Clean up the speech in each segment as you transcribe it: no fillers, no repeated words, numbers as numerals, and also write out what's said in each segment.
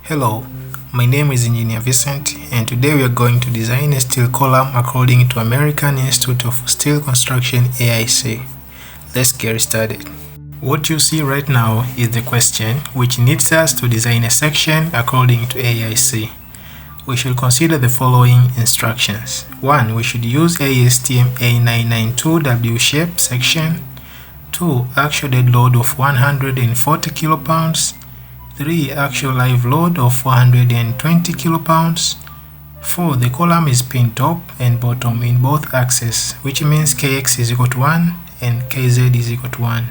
Hello, my name is Engineer Vincent, and today we are going to design a steel column according to American Institute of Steel Construction AISC. Let's get started. What you see right now is the question which needs us to design a section according to AISC. We should consider the following instructions. 1. We should use ASTM A992W shape section. 2. Actual dead load of 140 kilopounds. 3. Actual live load of 420 kilopounds. 4. The column is pinned top and bottom in both axes, which means Kx is equal to 1 and Kz is equal to 1.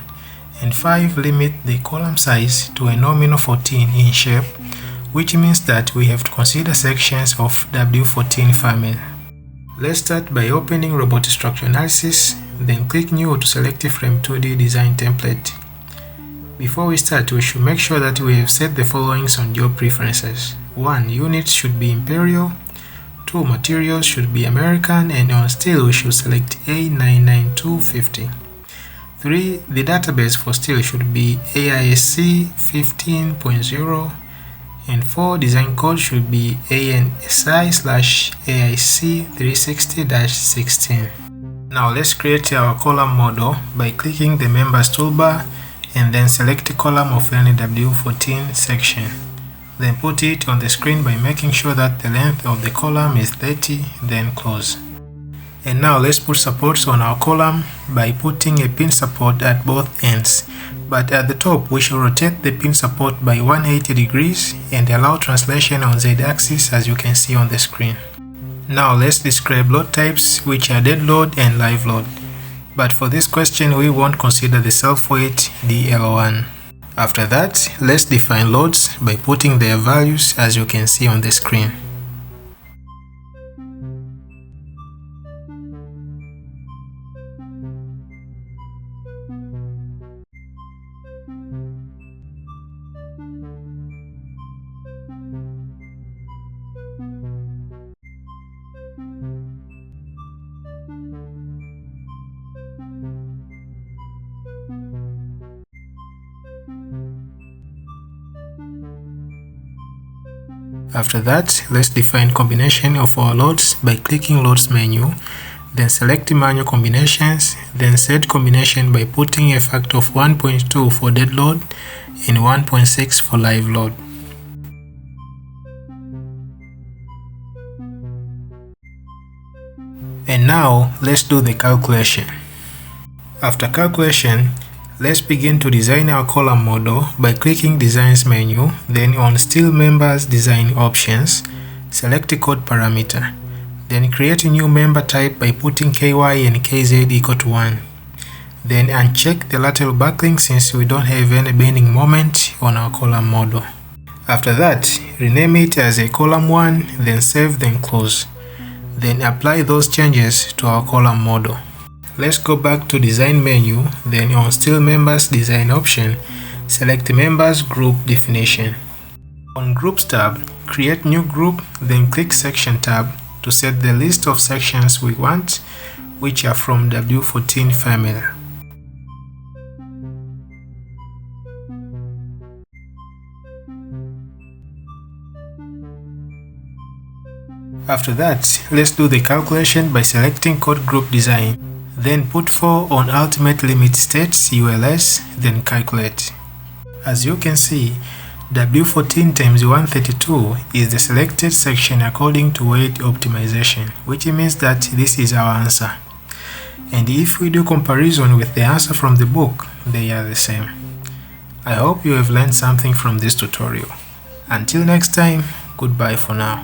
And 5. Limit the column size to a nominal 14 in shape, which means that we have to consider sections of W14 family. Let's start by opening Robotic Structure Analysis, then click New to select a Frame 2D Design Template. Before we start, we should make sure that we have set the following on job preferences. 1. Units should be Imperial. 2. Materials should be American, and on steel we should select A99250. 3. The database for steel should be AISC 15.0. And 4. Design code should be ANSI/AIC 360-16. Now let's create our column model by clicking the Members toolbar and then select the column of any W14 section. Then put it on the screen by making sure that the length of the column is 30, then close. And now let's put supports on our column by putting a pin support at both ends. But at the top, we should rotate the pin support by 180 degrees and allow translation on Z-axis as you can see on the screen. Now let's describe load types, which are dead load and live load. But for this question, we won't consider the self-weight DL1. After that, let's define loads by putting their values as you can see on the screen. After that, let's define combination of our loads by clicking Loads menu, then select Manual Combinations, then set combination by putting a factor of 1.2 for dead load and 1.6 for live load. And now, let's do the calculation. After calculation, let's begin to design our column model by clicking Designs menu, then on Steel Members Design Options, select the code parameter. Then create a new member type by putting KY and KZ equal to 1. Then uncheck the lateral backlink since we don't have any bending moment on our column model. After that, rename it as a column 1, then save, then close. Then apply those changes to our column model. Let's go back to Design menu, then on Steel Members Design option, select Members Group Definition. On Groups tab, create new group, then click Section tab to set the list of sections we want, which are from W14 family. After that, let's do the calculation by selecting Code Group Design. Then put 4 on Ultimate Limit States ULS, then calculate. As you can see, W14 times 132 is the selected section according to weight optimization, which means that this is our answer. And if we do comparison with the answer from the book, they are the same. I hope you have learned something from this tutorial. Until next time, goodbye for now.